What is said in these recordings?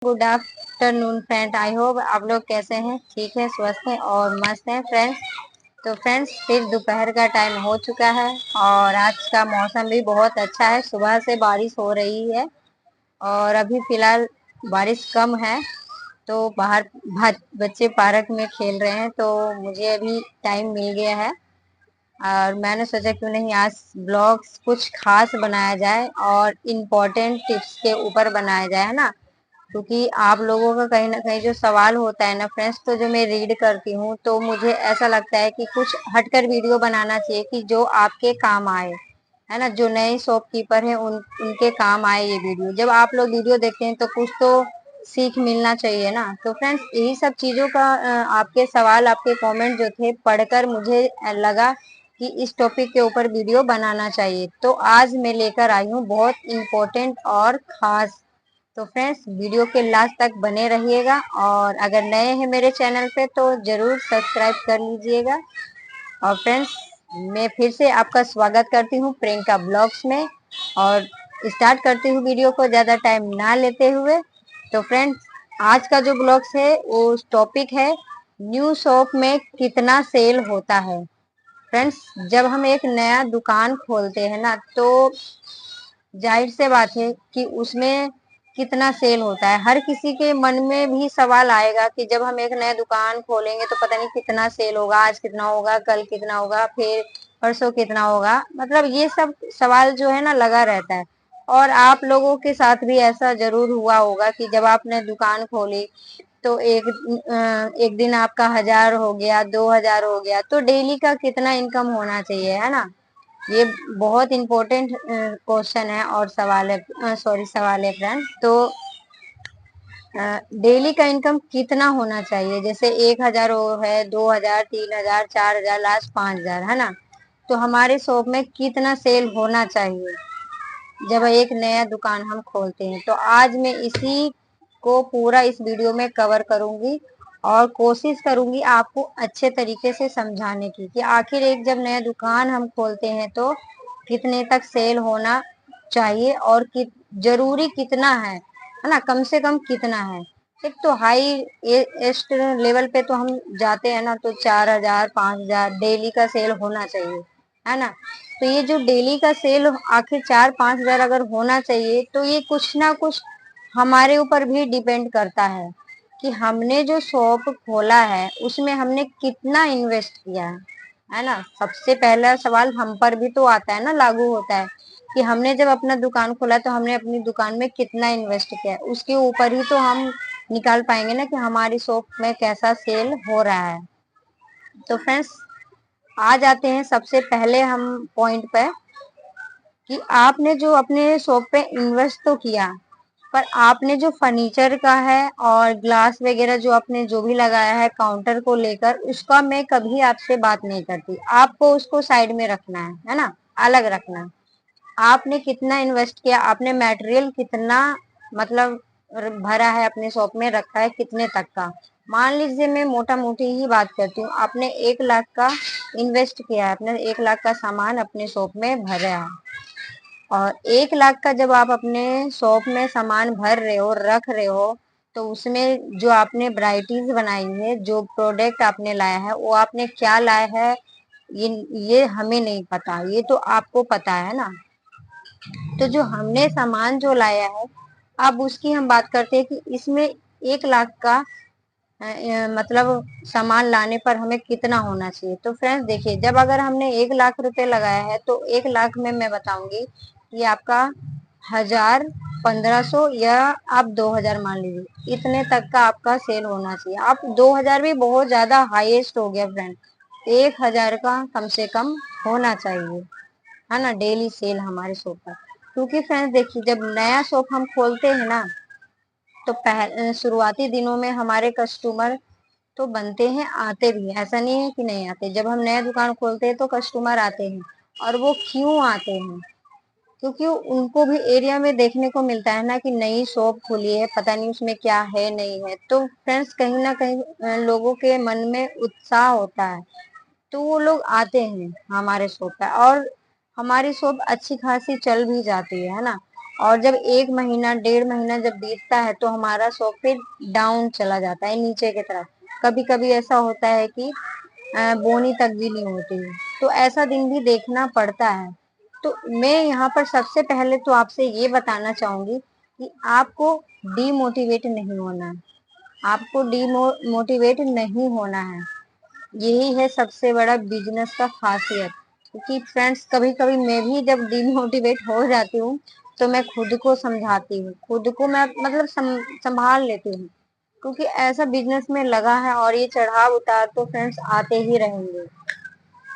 Good afternoon friend. I hope आप लोग कैसे हैं, ठीक है, स्वस्थ हैं और मस्त हैं फ्रेंड्स। तो फ्रेंड्स फिर दोपहर का टाइम हो चुका है और आज का मौसम भी बहुत अच्छा है। सुबह से बारिश हो रही है और अभी फिलहाल बारिश कम है। तो बाहर बच्चे पार्क में खेल रहे हैं, तो मुझे अभी टाइम मिल गया है और मैंने सोचा क्यों नहीं आज ब्लॉग्स कुछ खास बनाया जाए और इम्पोर्टेंट टिप्स के ऊपर बनाया जाए, है ना। क्योंकि आप लोगों का कहीं ना कहीं जो सवाल होता है ना फ्रेंड्स, तो जो मैं रीड करती हूँ तो मुझे ऐसा लगता है कि कुछ हटकर वीडियो बनाना चाहिए कि जो आपके काम आए, है ना। जो नए शॉपकीपर है उनके काम आए ये वीडियो। जब आप लोग वीडियो देखते हैं तो कुछ तो सीख मिलना चाहिए ना। तो फ्रेंड्स यही सब चीजों का आपके सवाल, आपके कमेंट जो थे पढ़कर मुझे लगा कि इस टॉपिक के ऊपर वीडियो बनाना चाहिए। तो आज मैं लेकर आई हूँ बहुत इम्पोर्टेंट और खास। तो फ्रेंड्स वीडियो के लास्ट तक बने रहिएगा और अगर नए हैं मेरे चैनल पे तो जरूर सब्सक्राइब कर लीजिएगा। और फ्रेंड्स मैं फिर से आपका स्वागत करती हूँ प्रियंका ब्लॉग्स में और स्टार्ट करती हूँ वीडियो को ज़्यादा टाइम ना लेते हुए। तो फ्रेंड्स आज का जो ब्लॉग्स है वो टॉपिक है न्यू शॉप में कितना सेल होता है। फ्रेंड्स जब हम एक नया दुकान खोलते हैं ना तो जाहिर से बात है कि उसमें कितना सेल होता है। हर किसी के मन में भी सवाल आएगा कि जब हम एक नया दुकान खोलेंगे तो पता नहीं कितना सेल होगा, आज कितना होगा, कल कितना होगा, फिर परसों कितना होगा। मतलब ये सब सवाल जो है ना लगा रहता है। और आप लोगों के साथ भी ऐसा जरूर हुआ होगा कि जब आपने दुकान खोली तो एक दिन आपका 1000 हो गया, 2000 हो गया, तो डेली का कितना इनकम होना चाहिए, है ना। ये बहुत इम्पोर्टेंट क्वेश्चन है और सवाल है, सॉरी सवाल है फ्रेंड। तो डेली का इनकम कितना होना चाहिए, जैसे 1000 है, 2000, 3000, 4000, लास्ट 5000, है ना। तो हमारे शॉप में कितना सेल होना चाहिए जब एक नया दुकान हम खोलते हैं। तो आज मैं इसी को पूरा इस वीडियो में कवर करूंगी और कोशिश करूंगी आपको अच्छे तरीके से समझाने की कि आखिर एक जब नया दुकान हम खोलते हैं तो कितने तक सेल होना चाहिए और जरूरी कितना है ना, कम से कम कितना है। एक तो हाई एस्ट लेवल पे तो हम जाते हैं ना तो 4000, 5000 डेली का सेल होना चाहिए, है ना। तो ये जो डेली का सेल आखिर 4-5 हजार अगर होना चाहिए तो ये कुछ ना कुछ हमारे ऊपर भी डिपेंड करता है कि हमने जो शॉप खोला है उसमें हमने कितना इन्वेस्ट किया है ना। सबसे पहला सवाल हम पर भी तो आता है ना, लागू होता है कि हमने जब अपना दुकान खोला तो हमने अपनी दुकान में कितना इन्वेस्ट किया है। उसके ऊपर ही तो हम निकाल पाएंगे ना कि हमारी शॉप में कैसा सेल हो रहा है। तो फ्रेंड्स आ जाते हैं सबसे पहले हम पॉइंट पे कि आपने जो अपने शॉप पे इन्वेस्ट तो किया, पर आपने जो फर्नीचर का है और ग्लास वगैरह जो आपने जो भी लगाया है काउंटर को लेकर, उसका मैं कभी आपसे बात नहीं करती। आपको उसको साइड में रखना है ना, अलग रखना है। आपने कितना इन्वेस्ट किया, आपने मटेरियल कितना मतलब भरा है अपने शॉप में, रखा है कितने तक का। मान लीजिए मैं मोटा मोटी ही बात करती हूँ, आपने 1 लाख का इन्वेस्ट किया है, आपने 1 लाख का सामान अपने शॉप में भरा है। और 1 लाख का जब आप अपने शॉप में सामान भर रहे हो, रख रहे हो, तो उसमें जो आपने वैरायटीज बनाई है, जो प्रोडक्ट आपने लाया है, वो आपने क्या लाया है ये हमें नहीं पता, ये तो आपको पता है ना। तो जो हमने सामान जो लाया है, अब उसकी हम बात करते हैं कि इसमें 1 लाख का मतलब सामान लाने पर हमें कितना होना चाहिए। तो फ्रेंड्स देखिए, जब अगर हमने 1 लाख रुपए लगाया है तो 1 लाख में मैं बताऊंगी कि आपका 1000, 1500 या आप 2000 मान लीजिए, इतने तक का आपका सेल होना चाहिए। आप 2000 भी बहुत ज्यादा हाईएस्ट हो गया फ्रेंड, 1000 का कम से कम होना चाहिए, है ना, डेली सेल हमारे शॉप पर। क्योंकि फ्रेंड्स देखिए, जब नया शॉप हम खोलते हैं ना तो शुरुआती दिनों में हमारे कस्टमर तो बनते हैं, आते भी हैं, ऐसा नहीं है कि नहीं आते। जब हम नया दुकान खोलते हैं तो कस्टमर आते हैं। और वो क्यों आते हैं, क्योंकि उनको भी एरिया में देखने को मिलता है ना कि नई शॉप खुली है, पता नहीं उसमें क्या है नहीं है। तो फ्रेंड्स कहीं ना कहीं लोगों के मन में उत्साह होता है, तो वो लोग आते हैं हमारे शॉप पर और हमारी शॉप अच्छी खासी चल भी जाती है ना। और जब 1 महीना 1.5 महीना जब बीतता है तो हमारा शॉप फिर डाउन चला जाता है नीचे की तरफ। कभी कभी ऐसा होता है कि बोनी तक भी नहीं होती है, तो ऐसा दिन भी देखना पड़ता है। तो मैं यहाँ पर सबसे पहले तो आपसे ये बताना चाहूंगी कि आपको डीमोटिवेट नहीं होना है। आपको डीमोटिवेट नहीं होना है, यही है सबसे बड़ा बिजनेस का खासियत। क्योंकि फ्रेंड्स कभी कभी मैं भी जब डिमोटिवेट हो जाती हूँ तो मैं खुद को समझाती हूँ, खुद को मैं मतलब संभाल लेती हूँ। क्योंकि ऐसा बिजनेस में लगा है और ये चढ़ाव उतार तो फ्रेंड्स आते ही रहेंगे।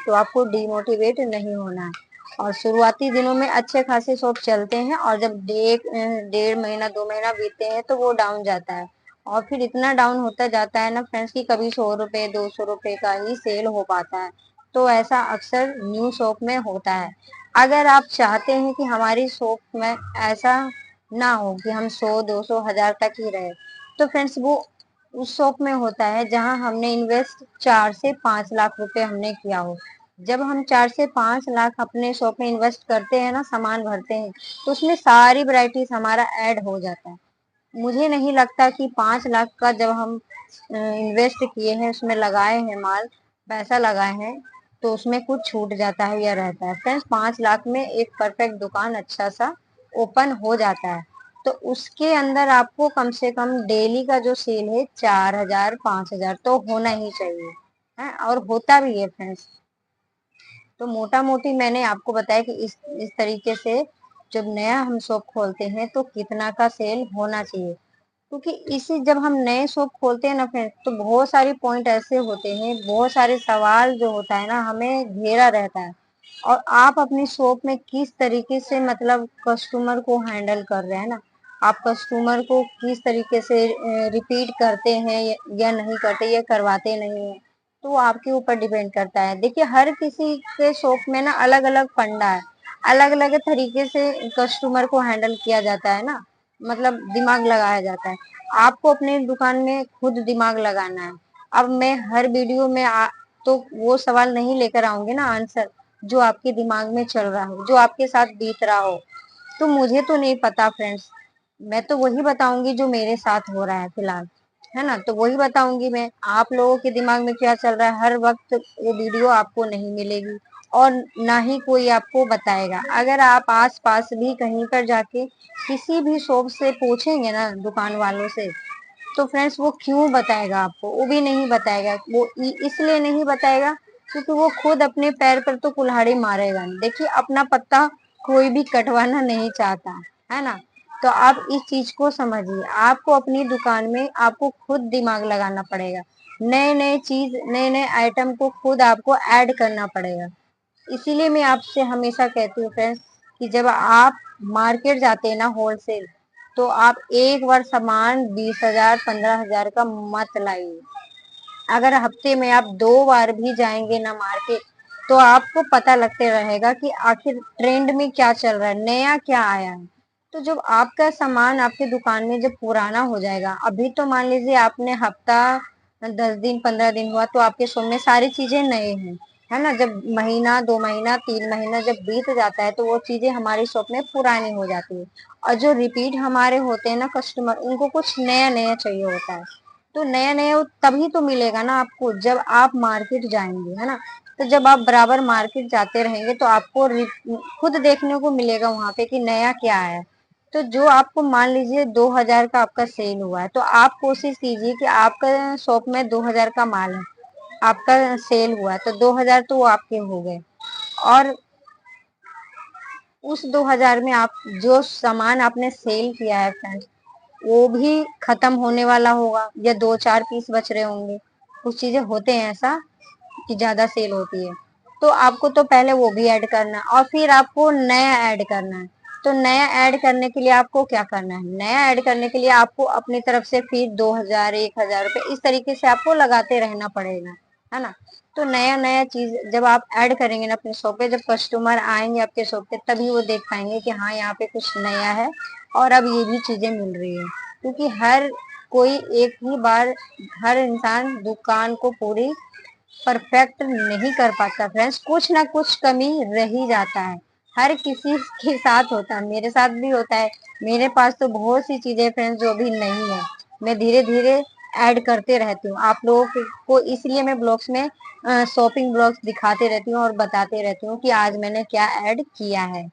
तो आपको डिमोटिवेट नहीं होना है। और शुरुआती दिनों में अच्छे खासे शॉप चलते हैं और जब 1.5 महीना 2 महीना बीतते हैं तो वो डाउन जाता है। और फिर इतना डाउन होता जाता है ना फ्रेंड्स की कभी 100 रुपए 200 रुपए का ही सेल हो पाता है। तो ऐसा अक्सर न्यू शॉप में होता है। अगर आप चाहते हैं कि हमारी शॉप में ऐसा ना हो कि हम 100 200 1000 तक ही रहे, तो फ्रेंड्स वो उस शॉप में होता है जहां हमने इन्वेस्ट 4 से 5 लाख रुपए हमने किया हो। जब हम 4 से 5 लाख अपने शॉप में इन्वेस्ट करते हैं ना, सामान भरते हैं, तो उसमें सारी वैरायटीज हमारा ऐड हो जाता है। मुझे नहीं लगता कि 5 लाख का जब हम इन्वेस्ट किए हैं, उसमें लगाए हैं माल, पैसा लगाए हैं, तो उसमें कुछ छूट जाता है या रहता है। फ्रेंड्स 5 लाख में एक परफेक्ट दुकान अच्छा सा ओपन हो जाता है। तो उसके अंदर आपको कम से कम डेली का जो सेल है 4 हजार 5 हजार तो होना ही चाहिए है, और होता भी है फ्रेंड्स। तो मोटा मोटी मैंने आपको बताया कि इस तरीके से जब नया हम शॉप खोलते हैं तो कितना का सेल होना चाहिए। क्योंकि इसी जब हम नए शॉप खोलते हैं ना फ्रेंड्स, तो बहुत सारे पॉइंट ऐसे होते हैं, बहुत सारे सवाल जो होता है ना हमें घेरा रहता है। और आप अपनी शॉप में किस तरीके से मतलब कस्टमर को हैंडल कर रहे हैं ना, आप कस्टमर को किस तरीके से रिपीट करते हैं या नहीं करते, या करवाते नहीं है, तो वो आपके ऊपर डिपेंड करता है। देखिए हर किसी के शॉप में ना अलग अलग फंडा है, अलग अलग तरीके से कस्टमर को हैंडल किया जाता है ना, मतलब दिमाग लगाया जाता है। आपको अपनी दुकान में खुद दिमाग लगाना है। अब मैं हर वीडियो में तो वो सवाल नहीं लेकर आऊंगी ना आंसर जो आपके दिमाग में चल रहा हो, जो आपके साथ बीत रहा हो। तो मुझे तो नहीं पता फ्रेंड्स, मैं तो वही बताऊंगी जो मेरे साथ हो रहा है फिलहाल, है ना। तो वही बताऊंगी मैं। आप लोगों के दिमाग में क्या चल रहा है हर वक्त वो वीडियो आपको नहीं मिलेगी, और ना ही कोई आपको बताएगा। अगर आप आस पास भी कहीं पर जाके किसी भी शॉप से पूछेंगे ना दुकान वालों से, तो फ्रेंड्स वो क्यों बताएगा आपको, वो भी नहीं बताएगा। वो इसलिए नहीं बताएगा क्योंकि वो खुद अपने पैर पर तो कुल्हाड़ी मारेगा नहीं। देखिए अपना पत्ता कोई भी कटवाना नहीं चाहता, है ना। तो आप इस चीज को समझिए, आपको अपनी दुकान में आपको खुद दिमाग लगाना पड़ेगा। नए नए चीज नए नए आइटम को खुद आपको ऐड करना पड़ेगा। इसीलिए मैं आपसे हमेशा कहती हूँ फ्रेंड्स कि जब आप मार्केट जाते हैं ना होलसेल, तो आप एक बार सामान 20 हजार 15 हजार का मत लाइए। अगर हफ्ते में आप 2 बार भी जाएंगे ना मार्केट, तो आपको पता लगते रहेगा कि आखिर ट्रेंड में क्या चल रहा है, नया क्या आया है। तो जब आपका सामान आपकी दुकान में जब पुराना हो जाएगा, अभी तो मान लीजिए आपने हफ्ता 10 दिन 15 दिन हुआ तो आपके शॉप में सारी चीजें नए हैं, है ना। जब महीना 2 महीना 3 महीना जब बीत जाता है तो वो चीजें हमारी शॉप में पुरानी हो जाती है। और जो रिपीट हमारे होते हैं ना कस्टमर, उनको कुछ नया नया चाहिए होता है। तो नया नया तभी तो मिलेगा ना आपको जब आप मार्केट जाएंगे, है ना। तो जब आप बराबर मार्केट जाते रहेंगे तो आपको खुद देखने को मिलेगा वहां पे कि नया क्या है। तो जो आपको मान लीजिए 2 हजार का आपका सेल हुआ है, तो आप कोशिश कीजिए कि आपका शॉप में 2 हजार का माल है, आपका सेल हुआ है, तो 2 हजार तो वो आपके हो गए। और उस 2 हजार में आप जो सामान आपने सेल किया है फ्रेंड्स, वो भी खत्म होने वाला होगा या 2 4 पीस बच रहे होंगे। कुछ चीजें होते हैं ऐसा कि ज्यादा सेल होती है, तो आपको तो पहले वो भी ऐड करना है और फिर आपको नया ऐड करना है। तो नया ऐड करने के लिए आपको क्या करना है, नया ऐड करने के लिए आपको अपनी तरफ से फिर 2 हजार 1 हजार रुपए इस तरीके से आपको लगाते रहना पड़ेगा, है ना। तो नया नया चीज जब आप ऐड करेंगे ना अपने शॉप पे, जब कस्टमर आएंगे आपके शॉप पे तभी वो देख पाएंगे कि हाँ यहाँ पे कुछ नया है और अब ये भी चीजें मिल रही है। क्योंकि हर कोई एक ही बार हर इंसान दुकान को पूरी परफेक्ट नहीं कर पाता फ्रेंड्स, कुछ ना कुछ कमी रह ही जाता है। हर किसी के साथ होता है, मेरे साथ भी होता है। मेरे पास तो बहुत सी चीजें फ्रेंड्स जो अभी नहीं है, मैं धीरे धीरे ऐड करते रहती हूँ आप लोगों को। इसलिए मैं ब्लॉग्स में शॉपिंग ब्लॉग्स दिखाते रहती हूँ और बताते रहती हूँ कि आज मैंने क्या ऐड किया है।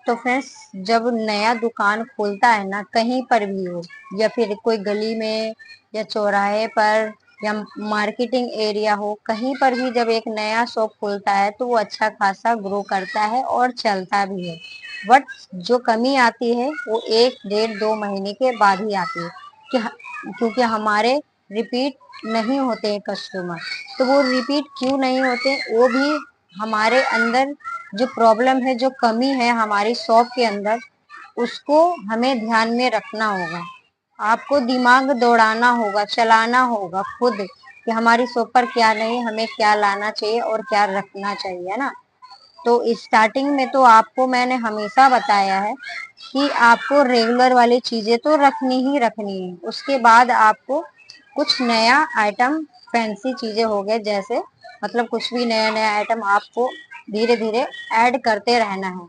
तो फ्रेंड्स, जब नया दुकान खुलता है ना, कहीं पर भी हो, या फिर कोई गली में या चौराहे पर या मार्केटिंग एरिया हो, कहीं पर भी जब एक नया शॉप खुलता है तो वो अच्छा खासा ग्रो करता है और चलता भी है। बट जो कमी आती है वो 1 डेढ़ 2 महीने के बाद ही आती है, क्योंकि हमारे रिपीट नहीं होते हैं कस्टमर। तो वो रिपीट क्यों नहीं होते, वो भी हमारे अंदर जो प्रॉब्लम है, जो कमी है हमारी शॉप के अंदर, उसको हमें ध्यान में रखना होगा। आपको दिमाग दौड़ाना होगा, चलाना होगा खुद, कि हमारी शॉप पर क्या नहीं, हमें क्या लाना चाहिए और क्या रखना चाहिए, है ना। तो स्टार्टिंग में तो आपको मैंने हमेशा बताया है कि आपको रेगुलर वाली चीजें तो रखनी ही रखनी है। उसके बाद आपको कुछ नया आइटम, फैंसी चीजें हो गए जैसे, मतलब कुछ भी नया नया आइटम आपको धीरे धीरे ऐड करते रहना है,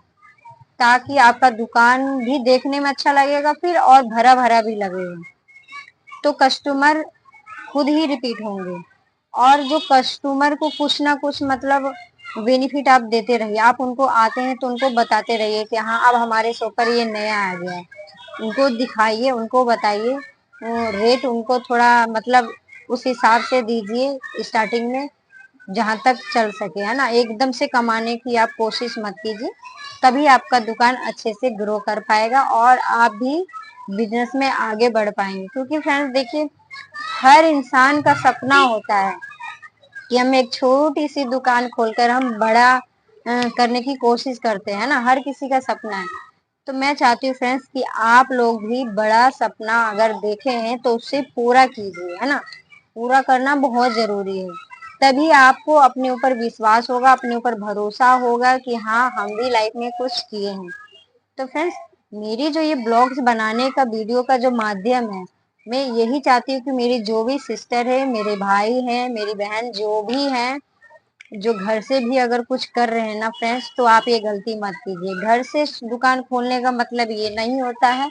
ताकि आपका दुकान भी देखने में अच्छा लगेगा फिर, और भरा भरा भी लगेगा। तो कस्टमर खुद ही रिपीट होंगे। और जो कस्टमर को कुछ ना कुछ मतलब बेनिफिट आप देते रहिए। आप उनको आते हैं तो उनको बताते रहिए कि हाँ अब हमारे शॉप पर ये नया आ गया है। उनको दिखाइए, उनको बताइए, रेट उनको थोड़ा मतलब उस हिसाब से दीजिए स्टार्टिंग में, जहां तक चल सके, है ना। एकदम से कमाने की आप कोशिश मत कीजिए, तभी आपका दुकान अच्छे से ग्रो कर पाएगा और आप भी बिजनेस में आगे बढ़ पाएंगे। क्योंकि फ्रेंड्स देखिए, हर इंसान का सपना होता है कि हम एक छोटी सी दुकान खोलकर हम बड़ा करने की कोशिश करते हैं ना, हर किसी का सपना है। तो मैं चाहती हूँ फ्रेंड्स कि आप लोग भी बड़ा सपना अगर देखे हैं तो उसे पूरा कीजिए, है ना। पूरा करना बहुत जरूरी है, तभी आपको अपने ऊपर विश्वास होगा, अपने ऊपर भरोसा होगा कि हाँ हम भी लाइफ में कुछ किए हैं। तो फ्रेंड्स, मेरी जो ये ब्लॉग्स बनाने का, वीडियो का जो माध्यम है, मैं यही चाहती हूँ कि मेरी जो भी सिस्टर है, मेरे भाई हैं, मेरी बहन जो भी हैं, जो घर से भी अगर कुछ कर रहे हैं ना फ्रेंड्स, तो आप ये गलती मत कीजिए। घर से दुकान खोलने का मतलब ये नहीं होता है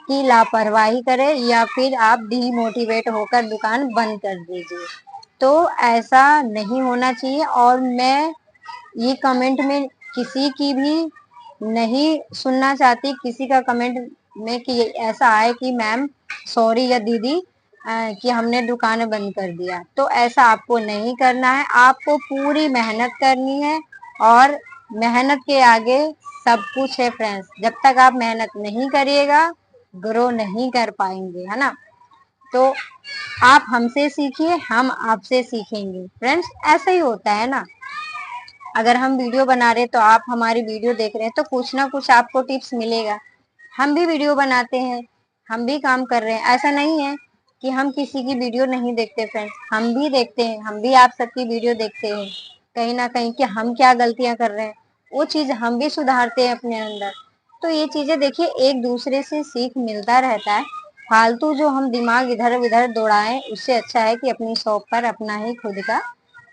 कि लापरवाही करें या फिर आप डीमोटिवेट होकर दुकान बंद कर दीजिए। तो ऐसा नहीं होना चाहिए। और मैं ये कमेंट में किसी की भी नहीं सुनना चाहती, किसी का कमेंट में कि ऐसा आए कि मैम सॉरी या दीदी कि हमने दुकान बंद कर दिया। तो ऐसा आपको नहीं करना है, आपको पूरी मेहनत करनी है। और मेहनत के आगे सब कुछ है फ्रेंड्स। जब तक आप मेहनत नहीं करिएगा, ग्रो नहीं कर पाएंगे, है ना। तो आप हमसे सीखिए, हम आपसे सीखेंगे फ्रेंड्स, ऐसा ही होता है ना। अगर हम वीडियो बना रहे हैं तो आप हमारी वीडियो देख रहे हैं तो कुछ ना कुछ आपको टिप्स मिलेगा। हम भी वीडियो बनाते हैं, हम भी काम कर रहे हैं, ऐसा नहीं है कि हम किसी की वीडियो नहीं देखते फ्रेंड्स, हम भी देखते हैं, हम भी आप सबकी वीडियो देखते हैं। कहीं ना कहीं कि हम क्या गलतियां कर रहे हैं, वो चीज हम भी सुधारते हैं अपने अंदर। तो ये चीजें देखिए, एक दूसरे से सीख मिलता रहता है। फालतू जो हम दिमाग इधर उधर दौड़ाएं, उससे अच्छा है कि अपनी शॉप पर अपना ही खुद का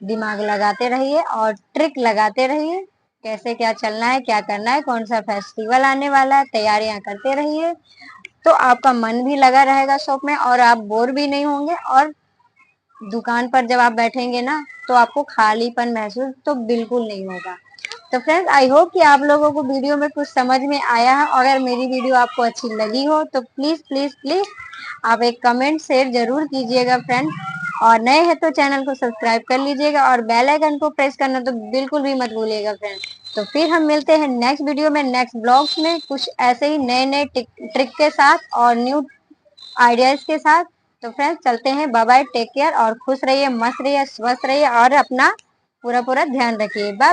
दिमाग लगाते रहिए और ट्रिक लगाते रहिए, कैसे क्या चलना है, क्या करना है, कौन सा फेस्टिवल आने वाला है, तैयारियां करते रहिए। तो आपका मन भी लगा रहेगा शॉप में और आप बोर भी नहीं होंगे। और दुकान पर जब आप बैठेंगे ना, तो आपको खालीपन महसूस तो बिल्कुल नहीं होगा। तो फ्रेंड्स, आई होप कि आप लोगों को वीडियो में कुछ समझ में आया है। अगर मेरी वीडियो आपको अच्छी लगी हो तो प्लीज प्लीज प्लीज आप एक कमेंट शेयर जरूर कीजिएगा फ्रेंड्स। और नए हैं तो चैनल को सब्सक्राइब कर लीजिएगा और बेल आइकन को प्रेस करना तो बिल्कुल भी मत भूलिएगा फ्रेंड्स। तो फिर हम मिलते हैं नेक्स्ट वीडियो में, नेक्स्ट ब्लॉग्स में, कुछ ऐसे ही नए नए ट्रिक के साथ और न्यू आइडियाज के साथ। तो फ्रेंड्स, चलते हैं, बाय बाय, टेक केयर और खुश रहिए, मस्त रहिए, स्वस्थ रहिए और अपना पूरा पूरा ध्यान रखिए। बाय।